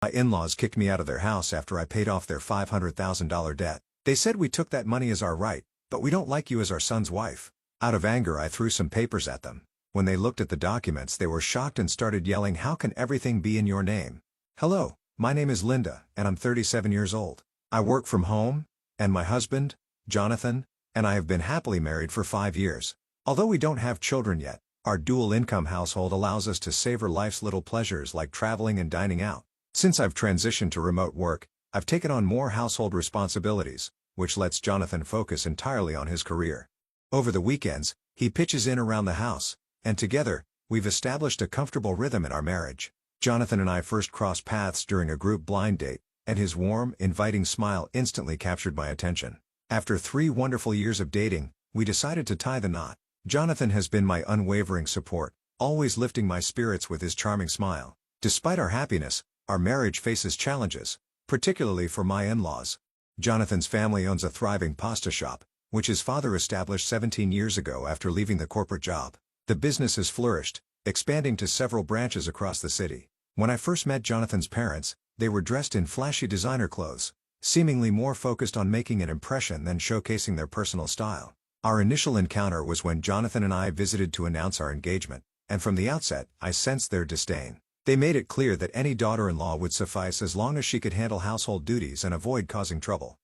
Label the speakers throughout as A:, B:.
A: My in-laws kicked me out of their house after I paid off their $500,000 debt. They said we took that money as our right, but we don't like you as our son's wife. Out of anger, I threw some papers at them. When they looked at the documents, they were shocked and started yelling, "How can everything be in your name?" Hello, my name is Linda, and I'm 37 years old. I work from home, and my husband, Jonathan, and I have been happily married for 5 years. Although we don't have children yet, our dual-income household allows us to savor life's little pleasures like traveling and dining out. Since I've transitioned to remote work, I've taken on more household responsibilities, which lets Jonathan focus entirely on his career. Over the weekends, he pitches in around the house, and together, we've established a comfortable rhythm in our marriage. Jonathan and I first crossed paths during a group blind date, and his warm, inviting smile instantly captured my attention. After 3 wonderful years of dating, we decided to tie the knot. Jonathan has been my unwavering support, always lifting my spirits with his charming smile. Despite our happiness, our marriage faces challenges, particularly for my in-laws. Jonathan's family owns a thriving pasta shop, which his father established 17 years ago after leaving the corporate job. The business has flourished, expanding to several branches across the city. When I first met Jonathan's parents, they were dressed in flashy designer clothes, seemingly more focused on making an impression than showcasing their personal style. Our initial encounter was when Jonathan and I visited to announce our engagement, and from the outset, I sensed their disdain. They made it clear that any daughter-in-law would suffice as long as she could handle household duties and avoid causing trouble.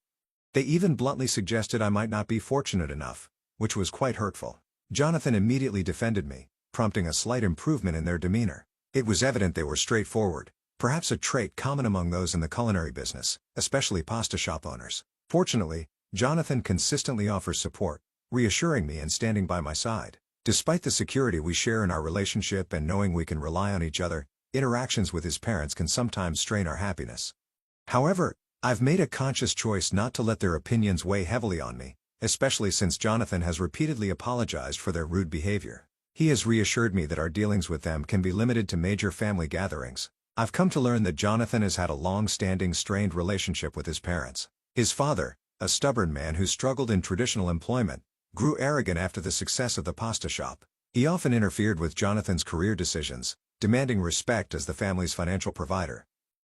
A: They even bluntly suggested I might not be fortunate enough, which was quite hurtful. Jonathan immediately defended me, prompting a slight improvement in their demeanor. It was evident they were straightforward, perhaps a trait common among those in the culinary business, especially pasta shop owners. Fortunately, Jonathan consistently offers support, reassuring me and standing by my side. Despite the security we share in our relationship and knowing we can rely on each other, interactions with his parents can sometimes strain our happiness. However, I've made a conscious choice not to let their opinions weigh heavily on me, especially since Jonathan has repeatedly apologized for their rude behavior. He has reassured me that our dealings with them can be limited to major family gatherings. I've come to learn that Jonathan has had a long-standing strained relationship with his parents. His father, a stubborn man who struggled in traditional employment, grew arrogant after the success of the pasta shop. He often interfered with Jonathan's career decisions, demanding respect as the family's financial provider.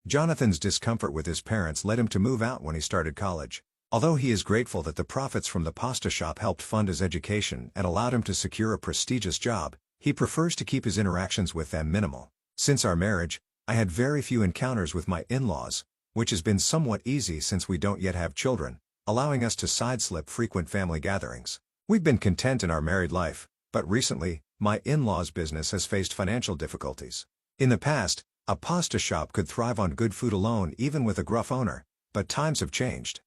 A: Jonathan's discomfort with his parents led him to move out when he started college. Although he is grateful that the profits from the pasta shop helped fund his education and allowed him to secure a prestigious job, he prefers to keep his interactions with them minimal. Since our marriage, I had very few encounters with my in-laws, which has been somewhat easy since we don't yet have children, allowing us to sideslip frequent family gatherings. We've been content in our married life, but recently, my in-laws' business has faced financial difficulties. In the past, a pasta shop could thrive on good food alone even with a gruff owner, but times have changed.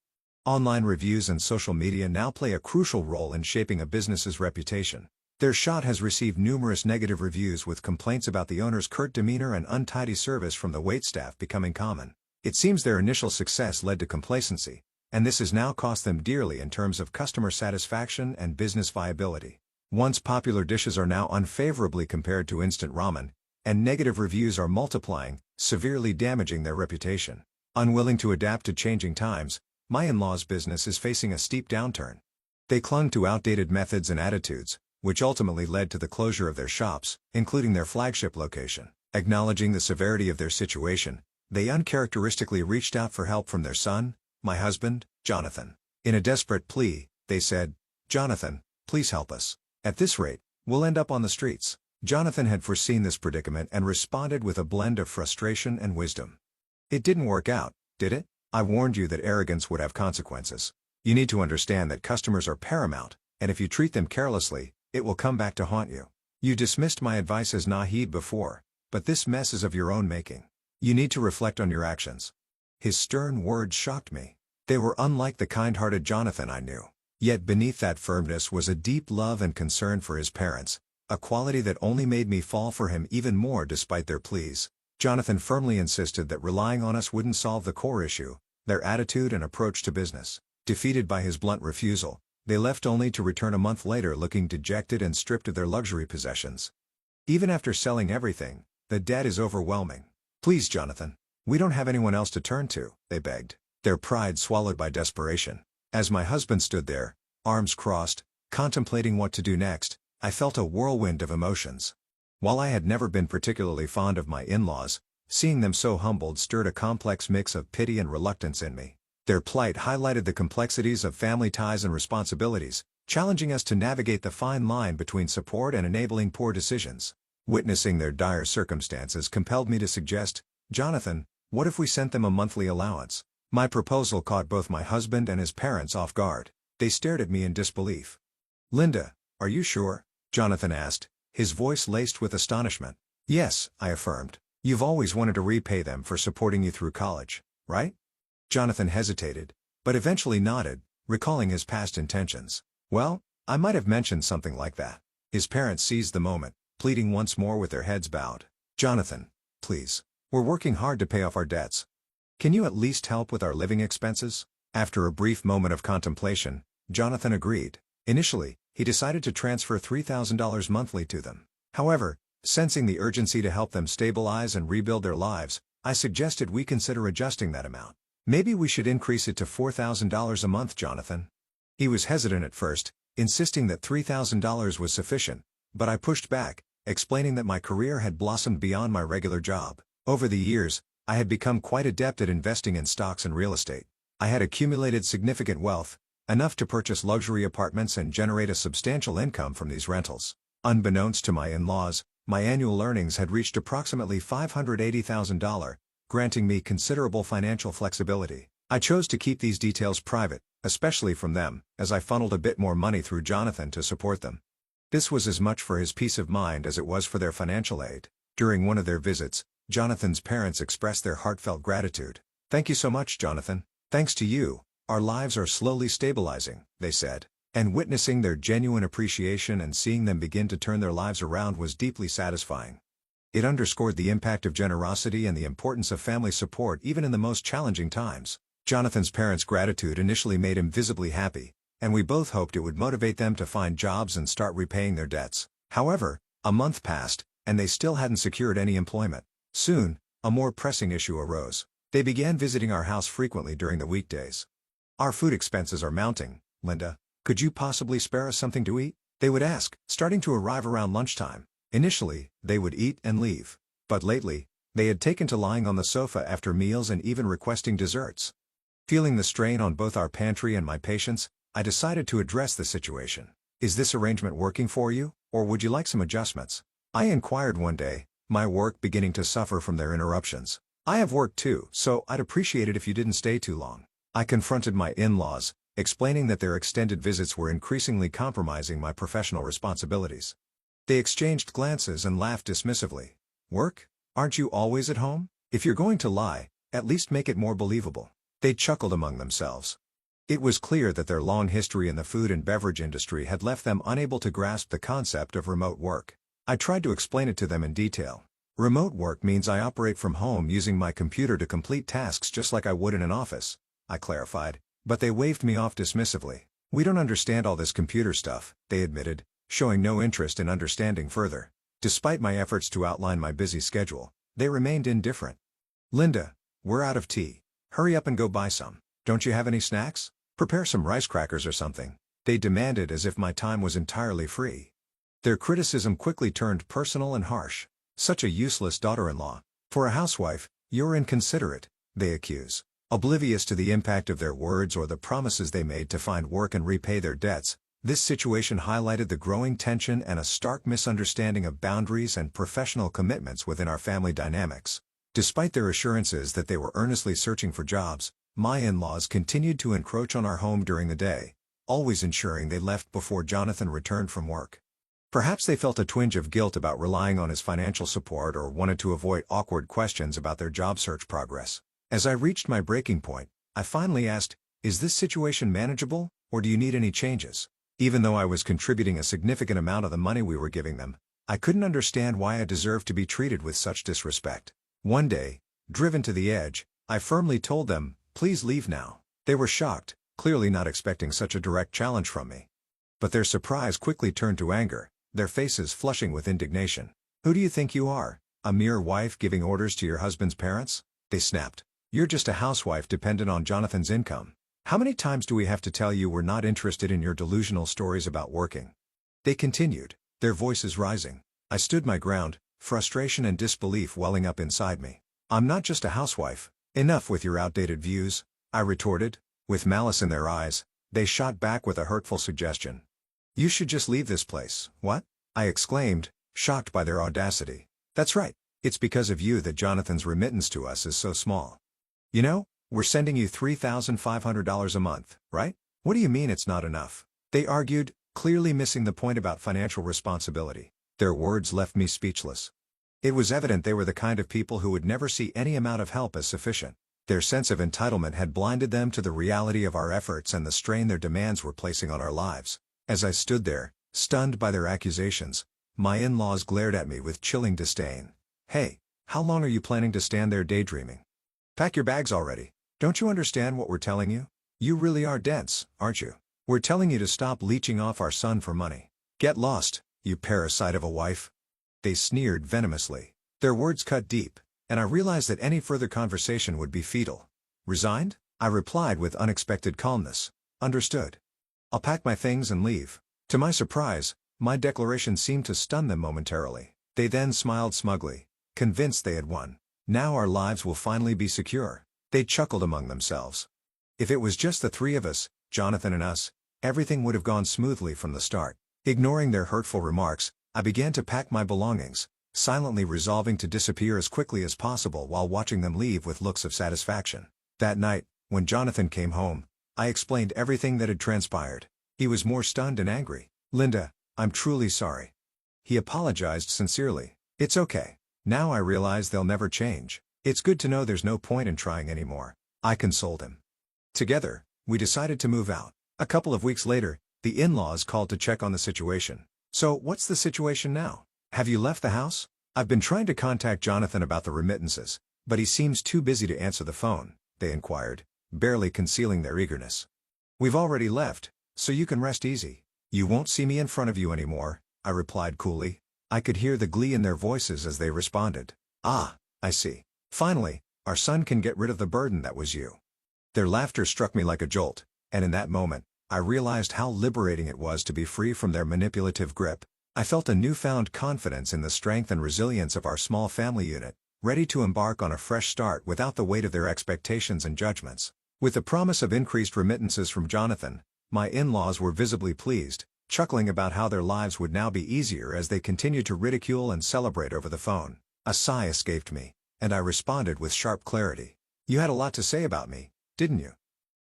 A: Online reviews and social media now play a crucial role in shaping a business's reputation. Their shop has received numerous negative reviews with complaints about the owner's curt demeanor and untidy service from the waitstaff becoming common. It seems their initial success led to complacency, and this has now cost them dearly in terms of customer satisfaction and business viability. Once popular dishes are now unfavorably compared to instant ramen, and negative reviews are multiplying, severely damaging their reputation. Unwilling to adapt to changing times, my in-laws' business is facing a steep downturn. They clung to outdated methods and attitudes, which ultimately led to the closure of their shops, including their flagship location. Acknowledging the severity of their situation, they uncharacteristically reached out for help from their son, my husband, Jonathan. In a desperate plea, they said, "Jonathan, please help us. At this rate, we'll end up on the streets." Jonathan had foreseen this predicament and responded with a blend of frustration and wisdom. "It didn't work out, did it? I warned you that arrogance would have consequences. You need to understand that customers are paramount, and if you treat them carelessly, it will come back to haunt you. You dismissed my advice as naive before, but this mess is of your own making. You need to reflect on your actions." His stern words shocked me. They were unlike the kind-hearted Jonathan I knew. Yet beneath that firmness was a deep love and concern for his parents, a quality that only made me fall for him even more despite their pleas. Jonathan firmly insisted that relying on us wouldn't solve the core issue, their attitude and approach to business. Defeated by his blunt refusal, they left only to return a month later looking dejected and stripped of their luxury possessions. Even after selling everything, the debt is overwhelming. "Please, Jonathan, we don't have anyone else to turn to," they begged, their pride swallowed by desperation. As my husband stood there, arms crossed, contemplating what to do next, I felt a whirlwind of emotions. While I had never been particularly fond of my in-laws, Seeing them so humbled stirred a complex mix of pity and reluctance in me. Their plight highlighted the complexities of family ties and responsibilities, challenging us to navigate the fine line between support and enabling poor decisions. Witnessing their dire circumstances compelled me to suggest, "Jonathan, what if we sent them a monthly allowance?" My proposal caught both my husband and his parents off guard. They stared at me in disbelief. "Linda, are you sure?" Jonathan asked, his voice laced with astonishment. "Yes," I affirmed. "You've always wanted to repay them for supporting you through college, right?" Jonathan hesitated, but eventually nodded, recalling his past intentions. "Well, I might have mentioned something like that." His parents seized the moment, pleading once more with their heads bowed. "Jonathan, please. We're working hard to pay off our debts. Can you at least help with our living expenses?" After a brief moment of contemplation, Jonathan agreed. Initially, he decided to transfer $3,000 monthly to them. However, sensing the urgency to help them stabilize and rebuild their lives, I suggested we consider adjusting that amount. "Maybe we should increase it to $4,000 a month, Jonathan." He was hesitant at first, insisting that $3,000 was sufficient, but I pushed back, explaining that my career had blossomed beyond my regular job. Over the years, I had become quite adept at investing in stocks and real estate. I had accumulated significant wealth, enough to purchase luxury apartments and generate a substantial income from these rentals. Unbeknownst to my in-laws, my annual earnings had reached approximately $580,000, granting me considerable financial flexibility. I chose to keep these details private, especially from them, as I funneled a bit more money through Jonathan to support them. This was as much for his peace of mind as it was for their financial aid. During one of their visits, Jonathan's parents expressed their heartfelt gratitude. "Thank you so much, Jonathan. Thanks to you, our lives are slowly stabilizing," they said. And witnessing their genuine appreciation and seeing them begin to turn their lives around was deeply satisfying. It underscored the impact of generosity and the importance of family support even in the most challenging times. Jonathan's parents' gratitude initially made him visibly happy, and we both hoped it would motivate them to find jobs and start repaying their debts. However, a month passed, and they still hadn't secured any employment. Soon, a more pressing issue arose. They began visiting our house frequently during the weekdays. "Our food expenses are mounting, Linda. Could you possibly spare us something to eat?" they would ask, starting to arrive around lunchtime. Initially, they would eat and leave. But lately, they had taken to lying on the sofa after meals and even requesting desserts. Feeling the strain on both our pantry and my patience, I decided to address the situation. "Is this arrangement working for you, or would you like some adjustments?" I inquired one day, my work beginning to suffer from their interruptions. "I have work too, so I'd appreciate it if you didn't stay too long." I confronted my in-laws, explaining that their extended visits were increasingly compromising my professional responsibilities. They exchanged glances and laughed dismissively. "Work? Aren't you always at home? If you're going to lie, at least make it more believable." They chuckled among themselves. It was clear that their long history in the food and beverage industry had left them unable to grasp the concept of remote work. I tried to explain it to them in detail. "Remote work means I operate from home using my computer to complete tasks just like I would in an office," I clarified, but they waved me off dismissively. "We don't understand all this computer stuff," they admitted, showing no interest in understanding further. Despite my efforts to outline my busy schedule, they remained indifferent. "Linda, we're out of tea. Hurry up and go buy some. Don't you have any snacks? Prepare some rice crackers or something," they demanded as if my time was entirely free. Their criticism quickly turned personal and harsh. "Such a useless daughter-in-law. For a housewife, you're inconsiderate," they accuse. Oblivious to the impact of their words or the promises they made to find work and repay their debts, this situation highlighted the growing tension and a stark misunderstanding of boundaries and professional commitments within our family dynamics. Despite their assurances that they were earnestly searching for jobs, my in-laws continued to encroach on our home during the day, always ensuring they left before Jonathan returned from work. Perhaps they felt a twinge of guilt about relying on his financial support or wanted to avoid awkward questions about their job search progress. As I reached my breaking point, I finally asked, "Is this situation manageable, or do you need any changes?" Even though I was contributing a significant amount of the money we were giving them, I couldn't understand why I deserved to be treated with such disrespect. One day, driven to the edge, I firmly told them, "Please leave now." They were shocked, clearly not expecting such a direct challenge from me. But their surprise quickly turned to anger, their faces flushing with indignation. "Who do you think you are, a mere wife giving orders to your husband's parents?" they snapped. "You're just a housewife dependent on Jonathan's income. How many times do we have to tell you we're not interested in your delusional stories about working?" They continued, their voices rising. I stood my ground, frustration and disbelief welling up inside me. I'm not just a housewife. Enough with your outdated views, I retorted. With malice in their eyes, they shot back with a hurtful suggestion. You should just leave this place. What? I exclaimed, shocked by their audacity. That's right. It's because of you that Jonathan's remittance to us is so small. You know, we're sending you $3,500 a month, right? What do you mean it's not enough? They argued, clearly missing the point about financial responsibility. Their words left me speechless. It was evident they were the kind of people who would never see any amount of help as sufficient. Their sense of entitlement had blinded them to the reality of our efforts and the strain their demands were placing on our lives. As I stood there, stunned by their accusations, my in-laws glared at me with chilling disdain. Hey, how long are you planning to stand there daydreaming? Pack your bags already. Don't you understand what we're telling you? You really are dense, aren't you? We're telling you to stop leeching off our son for money. Get lost, you parasite of a wife. They sneered venomously. Their words cut deep, and I realized that any further conversation would be futile. Resigned? I replied with unexpected calmness. Understood. I'll pack my things and leave. To my surprise, my declaration seemed to stun them momentarily. They then smiled smugly, convinced they had won. Now our lives will finally be secure. They chuckled among themselves. If it was just the three of us, Jonathan and us, everything would have gone smoothly from the start. Ignoring their hurtful remarks, I began to pack my belongings, silently resolving to disappear as quickly as possible while watching them leave with looks of satisfaction. That night, when Jonathan came home, I explained everything that had transpired. He was more stunned and angry. Linda, I'm truly sorry. He apologized sincerely. It's okay. Now I realize they'll never change. It's good to know there's no point in trying anymore. I consoled him. Together, we decided to move out. A couple of weeks later, the in-laws called to check on the situation. So, what's the situation now? Have you left the house? I've been trying to contact Jonathan about the remittances, but he seems too busy to answer the phone, they inquired, barely concealing their eagerness. We've already left, so you can rest easy. You won't see me in front of you anymore, I replied coolly. I could hear the glee in their voices as they responded. Ah, I see. Finally, our son can get rid of the burden that was you. Their laughter struck me like a jolt, and in that moment, I realized how liberating it was to be free from their manipulative grip. I felt a newfound confidence in the strength and resilience of our small family unit, ready to embark on a fresh start without the weight of their expectations and judgments. With the promise of increased remittances from Jonathan, my in-laws were visibly pleased, chuckling about how their lives would now be easier as they continued to ridicule and celebrate over the phone. A sigh escaped me, and I responded with sharp clarity. You had a lot to say about me, didn't you?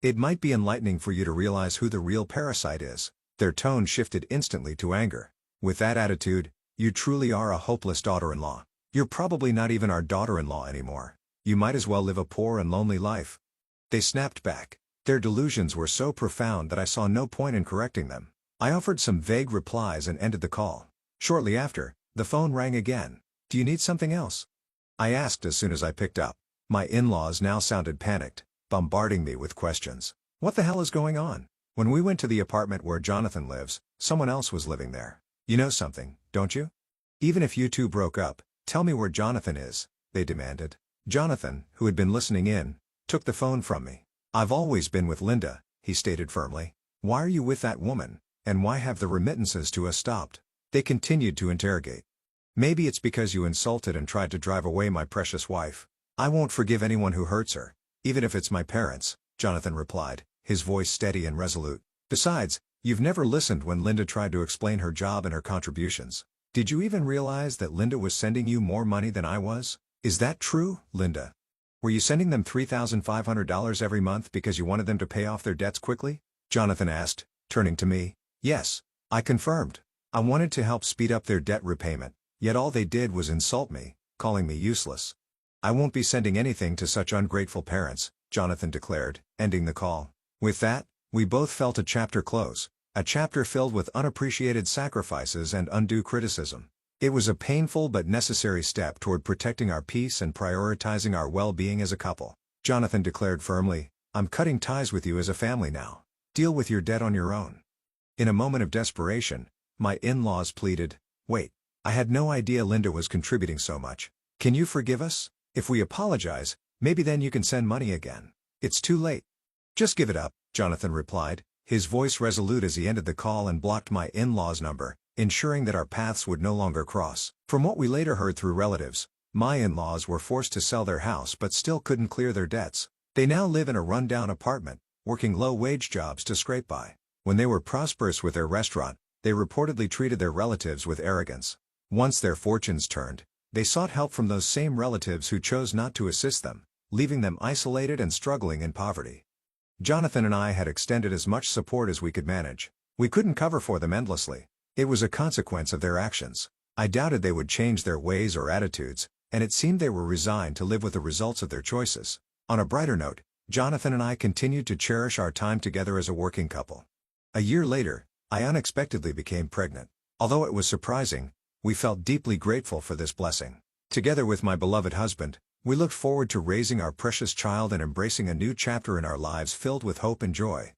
A: It might be enlightening for you to realize who the real parasite is. Their tone shifted instantly to anger. With that attitude, you truly are a hopeless daughter-in-law. You're probably not even our daughter-in-law anymore. You might as well live a poor and lonely life. They snapped back. Their delusions were so profound that I saw no point in correcting them. I offered some vague replies and ended the call. Shortly after, the phone rang again. Do you need something else? I asked as soon as I picked up. My in-laws now sounded panicked, bombarding me with questions. What the hell is going on? When we went to the apartment where Jonathan lives, someone else was living there. You know something, don't you? Even if you two broke up, tell me where Jonathan is, they demanded. Jonathan, who had been listening in, took the phone from me. I've always been with Linda, he stated firmly. Why are you with that woman, and why have the remittances to us stopped? They continued to interrogate. Maybe it's because you insulted and tried to drive away my precious wife. I won't forgive anyone who hurts her, even if it's my parents, Jonathan replied, his voice steady and resolute. Besides, you've never listened when Linda tried to explain her job and her contributions. Did you even realize that Linda was sending you more money than I was? Is that true, Linda? Were you sending them $3,500 every month because you wanted them to pay off their debts quickly? Jonathan asked, turning to me. Yes, I confirmed. I wanted to help speed up their debt repayment, yet all they did was insult me, calling me useless. I won't be sending anything to such ungrateful parents, Jonathan declared, ending the call. With that, we both felt a chapter close, a chapter filled with unappreciated sacrifices and undue criticism. It was a painful but necessary step toward protecting our peace and prioritizing our well-being as a couple. Jonathan declared firmly, I'm cutting ties with you as a family now. Deal with your debt on your own. In a moment of desperation, my in-laws pleaded, wait, I had no idea Linda was contributing so much. Can you forgive us? If we apologize, maybe then you can send money again. It's too late. Just give it up, Jonathan replied, his voice resolute as he ended the call and blocked my in-laws' number, ensuring that our paths would no longer cross. From what we later heard through relatives, My in-laws were forced to sell their house but still couldn't clear their debts. They now live in a run-down apartment, working low-wage jobs to scrape by. When they were prosperous with their restaurant, they reportedly treated their relatives with arrogance. Once their fortunes turned, they sought help from those same relatives who chose not to assist them, leaving them isolated and struggling in poverty. Jonathan and I had extended as much support as we could manage. We couldn't cover for them endlessly. It was a consequence of their actions. I doubted they would change their ways or attitudes, and it seemed they were resigned to live with the results of their choices. On a brighter note, Jonathan and I continued to cherish our time together as a working couple. A year later, I unexpectedly became pregnant. Although it was surprising, we felt deeply grateful for this blessing. Together with my beloved husband, we looked forward to raising our precious child and embracing a new chapter in our lives filled with hope and joy.